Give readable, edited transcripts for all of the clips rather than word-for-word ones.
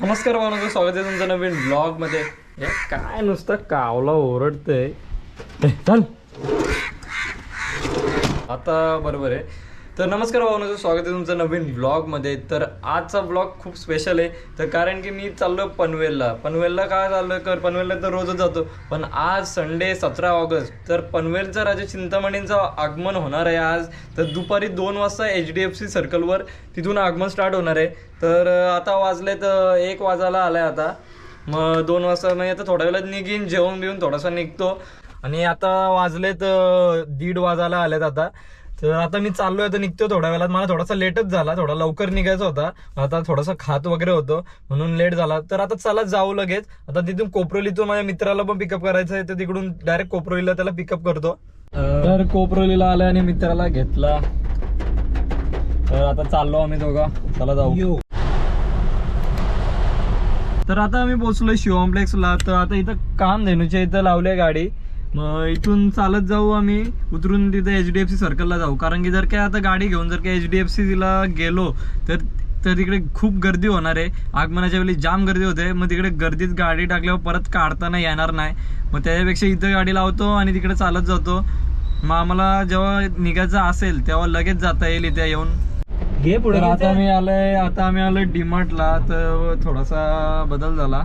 नमस्कार भावना, स्वागत आहे तुमचं नवीन ब्लॉग मध्ये. हे काय नुसतं कावला ओरडतंय. चल आता बरोबर आहे. तर नमस्कार भावना, स्वागत आहे तुमचं नवीन ब्लॉग मध्ये. तर आजचा ब्लॉग खूप स्पेशल आहे. तर कारण की मी चाललो पनवेलला. काय चाललोय पनवेलला तर रोजच जातो, पण आज संडे 17 ऑगस्ट तर पनवेलचा राजा चिंतामणींचं आगमन होणार आहे आज. तर दुपारी 2 वाजता HDFC सर्कलवर तिथून आगमन स्टार्ट होणार आहे. तर आता वाजले तर 1 वाजायला आलाय आता. मग 2 वाजता नाही, आता थोड्या वेळात निघीन, जेवण बिवून थोडासा निघतो. आणि आता वाजलेत 1:30 वाजायला आलेत आता. तर आता मी चाललोय, तर निघतो थोड्या वेळात. मला थोडासा लेटच झाला, थोडा लवकर निघायचा होता. आता थोडासा खात वगैरे होतो म्हणून लेट झाला. तर आता चला जाऊ लगेच. आता तिथून कोपरोलीतून माझ्या मित्राला पण पिकअप करायचं आहे, तर तिकडून डायरेक्ट कोपरोलीला त्याला पिकअप करतो. तर कोपरोलीला आलाय आणि मित्राला घेतला. तर आता चाललो आम्ही दोघा. चला जाऊ. तर आता आम्ही पोहोचलोय शिवॉम्प्लेक्सला. तर आता इथं कामधेनूच्या इथं लावली गाडी. मग इथून चालत जाऊ आम्ही, उतरून तिथे HDFC सर्कलला जाऊ. कारण की जर काय आता गाडी घेऊन जर काय HDFCला गेलो तर तिकडे खूप गर्दी होणार आहे. आगमनाच्या वेळी जाम गर्दी होते. मग तिकडे गर्दीत गाडी टाकल्यावर परत काढताना येणार नाही. मग त्याच्यापेक्षा इथं गाडी लावतो आणि तिकडे चालत जातो. मग आम्हाला जेव्हा निघायचं असेल तेव्हा लगेच जाता येईल इथे येऊन. घे पुढे. आता आम्ही आलोय डीमार्टला. तर थोडासा बदल झाला,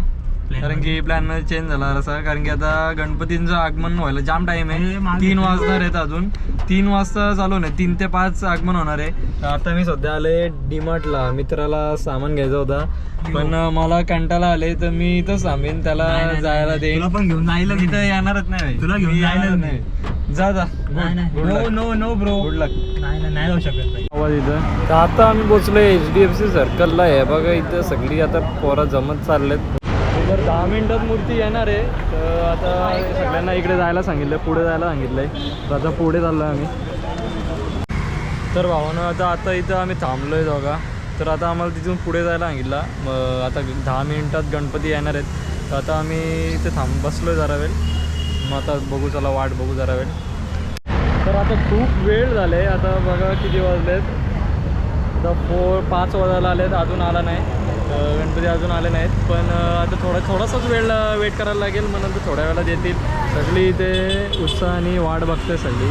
कारण की प्लॅन चेंज झाला असा. कारण की आता गणपतींचं आगमन व्हायला जाम टाइम आहे. 3 वाजणार आहेत अजून. 3 वाजता चालू नाही, 3 ते 5 आगमन होणार आहे. तर आता मी सध्या आले डीमार्टला. मित्राला सामान घ्यायचा होता, पण मला कंटाळा आले. तर मी इथं थांबेन, त्याला जायला देईन. तुला पण घेऊन जायला इथं येणारच नाही. तुला घेऊन जायला नाही. जा नो ब्रो. गुड लक. नाही जाऊ शकत. आवाज इथं. तर आता आम्ही पोहोचलोय HDFC सर्कलला आहे बघा. इथं सगळी आता पोरं जमत चाललेत. तर 10 मिनिटात मूर्ती येणार आहे. तर आता सगळ्यांना इकडे जायला सांगितलं, पुढे जायला सांगितलंय. तर आता पुढे चाललो आम्ही. तर भावानं आता इथं आम्ही थांबलोय दोघा. तर आता आम्हाला तिथून पुढे जायला सांगितलं. मग आता 10 मिनिटात गणपती येणार आहेत. तर आता आम्ही इथे बसलोय जरा वेळ. मग आता बघू, चला वाट बघू जरा वेळ. तर आता खूप वेळ झाले. आता बघा किती वाजलेत. आता 5 वाजायला आलेत, अजून आला नाही गणपती, अजून आले नाहीत. पण आता थोडासाच वेळ वेट करायला लागेल. मग नंतर थोड्या वेळात येतील. सगळी इथे उत्साहाने वाट बघते सगळी.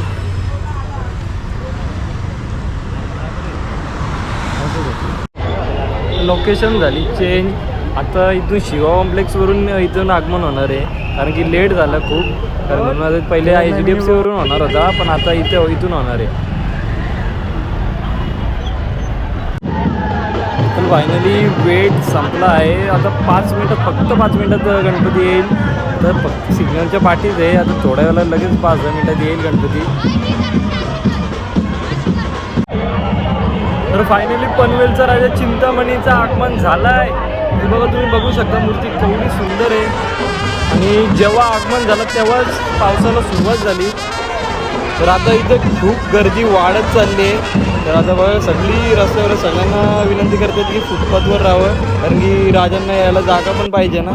लोकेशन झाली चेंज. आता इथून शिवा कॉम्प्लेक्सवरून इथून आगमन होणार आहे, कारण की लेट झालं खूप. कारण पहिले HDFCवरून होणार होता, पण आता इथून होणार आहे. तर फायनली वेट संपला आहे. आता 5 मिनटात, फक्त 5 मिनटात गणपती येईल. तर फक्त सिग्नलच्या पाठीच आहे. आता थोड्या वेळा लगेच 5-10 मिनटात येईल गणपती. तर फायनली पनवेलचा राजा चिंतामणीचं आगमन झालं आहे. हे बघा, तुम्ही बघू शकता मूर्ती केवढी सुंदर आहे. आणि जेव्हा आगमन झालं तेव्हाच पावसाला सुरुवात झाली. तर आता इथं खूप गर्दी वाढत चालली आहे. तर आता बघा, सगळी रस्त्यावर सगळ्यांना विनंती करतात की फुटपाथवर राहावं, कारण की राजांना यायला जागा पण पाहिजे ना.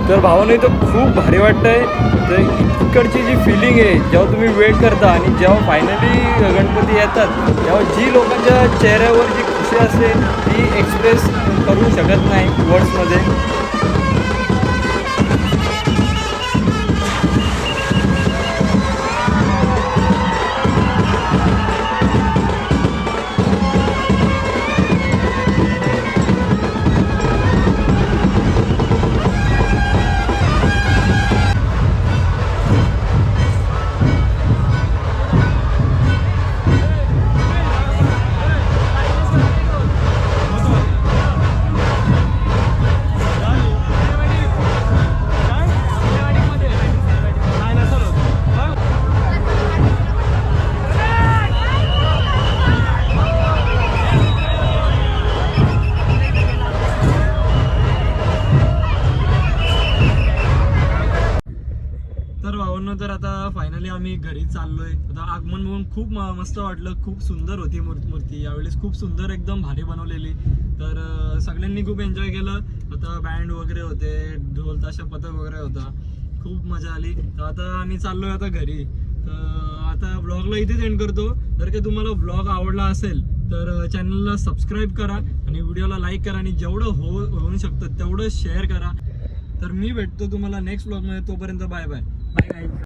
तर भावाने इथं खूप भारी वाटतं आहे. तर इकडची जी फिलिंग आहे, जेव्हा तुम्ही वेट करता आणि जेव्हा फायनली गणपती येतात, तेव्हा जी लोकांच्या चेहऱ्यावर जी खुशी असते ती एक्सप्रेस करू शकत नाही वर्ड्समध्ये. तर आता फायनली आम्ही घरी चाललोय. आता आगमन बघून खूप मस्त वाटलं. खूप सुंदर होती मूर्ती यावेळेस, खूप सुंदर, एकदम भारी बनवलेली. तर सगळ्यांनी खूप एन्जॉय केलं. आता बँड वगैरे होते, ढोल ताशा पथक वगैरे होता. खूप मजा आली. तर आता आम्ही चाललोय आता घरी. तर आता ब्लॉगला इथेच एंड करतो. जर का तुम्हाला ब्लॉग आवडला असेल तर चॅनलला सबस्क्राईब करा आणि व्हिडिओला लाईक करा आणि जेवढं होऊ शकतं तेवढं शेअर करा. तर मी भेटतो तुम्हाला नेक्स्ट ब्लॉगमध्ये. तोपर्यंत बाय बाय. Bye bye.